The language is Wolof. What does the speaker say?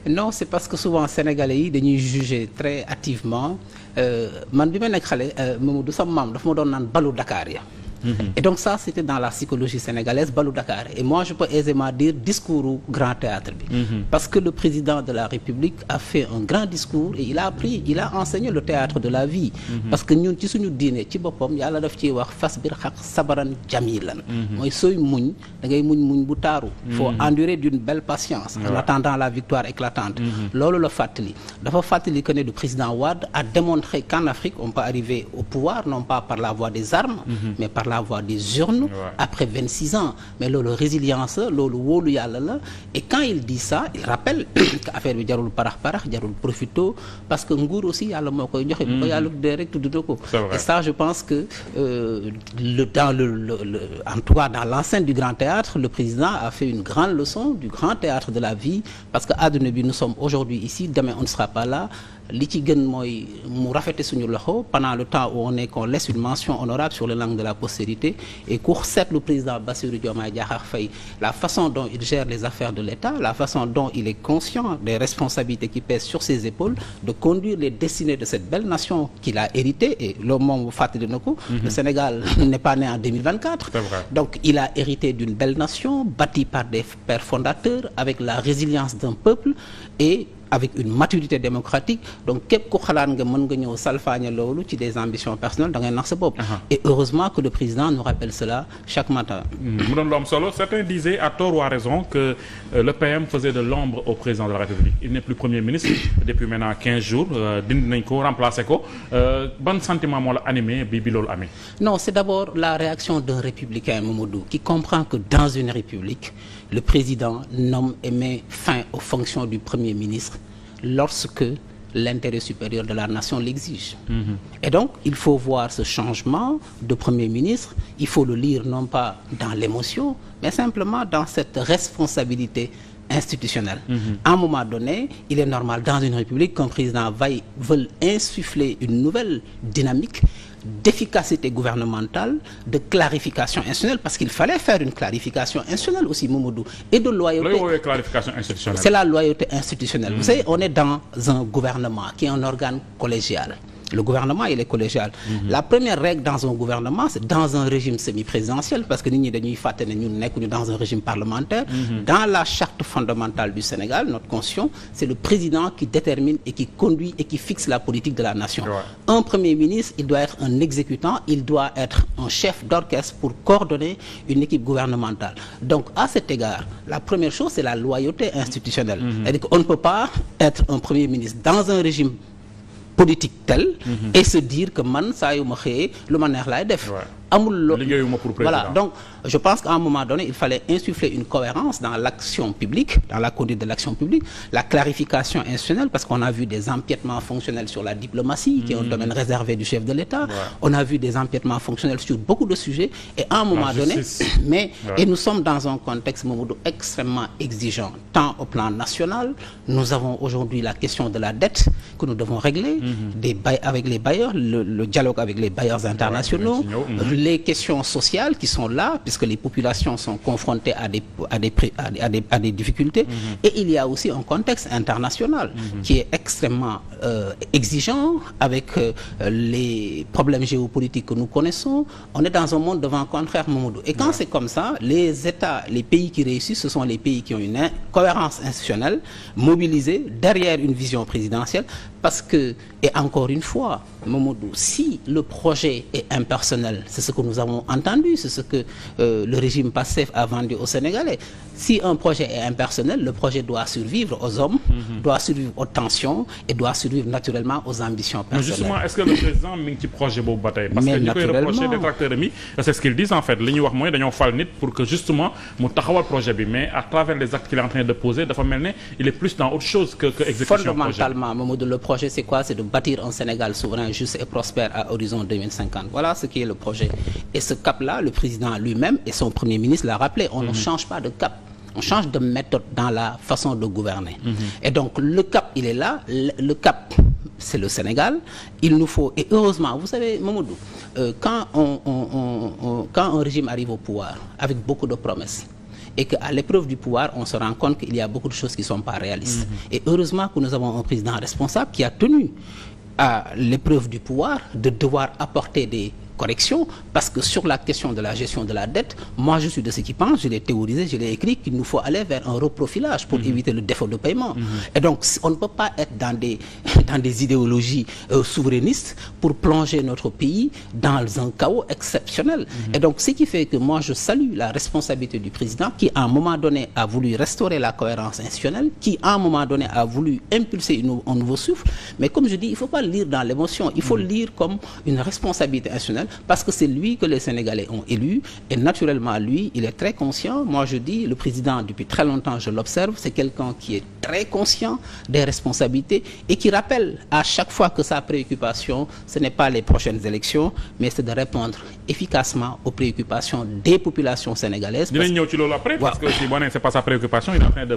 Non, c'est parce que souvent sénégalais yi dañuy juger très hâtivement man bi ma nekk xale Mamadou sama maam dafa ma doon naan balu Dakar ya. Et donc ça c'était dans la psychologie sénégalaise balu Dakar et moi je peux aisément dire discours au grand théâtre bi parce que le président de la République a fait un grand discours et il a enseigné le théâtre de la vie parce que ñun ci suñu diine ci boppam yàlla daf ciy wax fasbir xaq sabaran jamilan mooy sooy muñ da ngay muñ bu taaru faut endurer d'une belle patience en attendant la victoire éclatante loolu la fàttali dafa fàttali que ne le président Wade a démontré qu'en Afrique on peut arriver au pouvoir non pas par la voie des armes mais par la voie des urnes après 26 ans mais loolu résilience la loolu wóolu yàlla la et quand il dit ça il rappelle que affaire bi jarul parax jarul profito parce que nguur aussi yàlla moo koy joxe bu ko yàlla tuddee rek tudd na ko et ça je pense que en tout cas dans l'enceinte du grand théâtre le président a fait une grande leçon du grand théâtre de la vie parce que àdduna bi nous sommes aujourd'hui ici demain on ne sera pas là li ci gën mooy mu rafete suñu loxo pendant le temps où on est qu'on laisse une mention honorable sur les langues de la postérité et qu'on seetlu président Bassirou Diomaye Diakhar Faye la façon dont il gère les affaires de l'État la façon dont il est conscient des responsabilités qui pèsent sur ses épaules de conduire les destinées de cette belle nation qu'il a héritée et loolu moom fàttali na ko le Sénégal n'est pas né en 2024 donc il a hérité d'une belle nation bâtie par des pères fondateurs avec la résilience d'un peuple et avec une maturité démocratique donc képp ku xalaat nga mën nga ñëw salfaañe loolu ci des ambitions personnelles da ngay nax sa bopp et heureusement que le président nous rappelle cela chaque matin mu doon lu am solo certains disaient à tort ou à raison que le PM faisait de l'ombre au président de la République il n'est plus Premier ministre depuis maintenant 15 jours dindi nañ ko remplacé ko ban sentiment moo la animé bi loolu amee non c'est d'abord la réaction d'un républicain Mamadou qui comprend que dans une république le président nomme et met fin aux fonctions du Premier ministre lorsque l'intérêt supérieur de la nation l'exige. Et donc, il faut voir ce changement de Premier ministre, il faut le lire non pas dans l'émotion, mais simplement dans cette responsabilité institutionnelle. À un moment donné, il est normal dans une république qu'un président veuille insuffler une nouvelle dynamique d'efficacité gouvernementale, de clarification institutionnelle, parce qu'il fallait faire une clarification institutionnelle aussi, Mamadou, et de loyauté. Clarification institutionnelle. C'est la loyauté institutionnelle. Vous savez, on est dans un gouvernement qui est un organe collégial. Le gouvernement, il est collégial. La première règle dans un gouvernement, c'est dans un régime semi-présidentiel, parce que nous sommes dans un régime parlementaire. Dans la charte fondamentale du Sénégal, notre constitution, c'est le président qui détermine et qui conduit et qui fixe la politique de la nation. Un Premier ministre, il doit être un exécutant, il doit être un chef d'orchestre pour coordonner une équipe gouvernementale. Donc, à cet égard, la première chose, c'est la loyauté institutionnelle. C'est-à-dire qu'on ne peut pas être un Premier ministre dans un régime politique tel et se dire que man saa yu ma xëyee lu ma neex laay def amul voilà donc je pense qu'à un moment donné il fallait insuffler une cohérence dans l'action publique dans la conduite de l'action publique la clarification institutionnelle parce qu'on a vu des empiètements fonctionnels sur la diplomatie qui est un domaine réservé du chef de l'État on a vu des empiètements fonctionnels sur beaucoup de sujets et à un moment donné et nous sommes dans un contexte Mamadou extrêmement exigeant tant au plan national nous avons aujourd'hui la question de la dette que nous devons régler avec les bailleurs le dialogue avec les bailleurs internationaux les questions sociales qui sont là puisque les populations sont confrontées à des difficultés et il y a aussi un contexte international qui est extrêmement exigeant avec les problèmes géopolitiques que nous connaissons on est dans un monde de vent contraire Mamadou et quand c'est comme ça les États les pays qui réussissent ce sont les pays qui ont une cohérence institutionnelle mobilisée derrière une vision présidentielle parce que et encore une fois Mamadou si le projet est impersonnel c'est ce que nous avons entendu c'est ce que le régime Pastef a vendu aux Sénégalais si un projet est impersonnel le projet doit survivre aux hommes doit survivre aux tensions et doit survivre naturellement aux ambitions personnelles. Mais justement est-ce que le président mi ngi ci projet boobu ba tey parce que ñi koy reprocher détracteurs yi c'est ce qu'ils disent en fait li ñuy wax mooy dañoo fal nit pour que justement mu taxawal projet bi mais à travers les actes qu'il est en train de poser dafa mel ne il est plus dans autre chose que exécution fondamentalement Mamadou le projet c'est quoi c'est de bâtir un Sénégal souverain juste et prospère à horizon 2050 voilà ce qui est le projet et ce cap-là le président lui-même et son premier ministre l'a rappelé on ne change pas de cap on change de méthode dans la façon de gouverner et donc le cap il est là le cap c'est le Sénégal il nous faut et heureusement vous savez Mamadou quand un régime arrive au pouvoir avec beaucoup de promesses et qu'à l'épreuve du pouvoir, on se rend compte qu'il y a beaucoup de choses qui ne sont pas réalistes. Et heureusement que nous avons un président responsable qui a tenu à l'épreuve du pouvoir de devoir apporter des correction, parce que sur la question de la gestion de la dette, moi je suis de ceux qui pensent, je l'ai théorisé, je l'ai écrit, qu'il nous faut aller vers un reprofilage pour éviter le défaut de paiement. Et donc on ne peut pas être dans des idéologies souverainistes pour plonger notre pays dans un chaos exceptionnel. Et donc ce qui fait que moi je salue la responsabilité du président qui à un moment donné a voulu restaurer la cohérence institutionnelle, qui à un moment donné a voulu impulser un nouveau souffle, mais comme je dis, il ne faut pas le lire dans l'émotion, il faut le lire comme une responsabilité institutionnelle, parce que c'est lui que les Sénégalais ont élu et naturellement lui, il est très conscient. Moi je dis, le président depuis très longtemps je l'observe, c'est quelqu'un qui est très conscient des responsabilités et qui rappelle à chaque fois que sa préoccupation, ce n'est pas les prochaines élections, mais c'est de répondre efficacement aux préoccupations des populations sénégalaises. Dinañ ñëw ci loolu après parce que si boo nee c'est pas sa préoccupation, il est en train de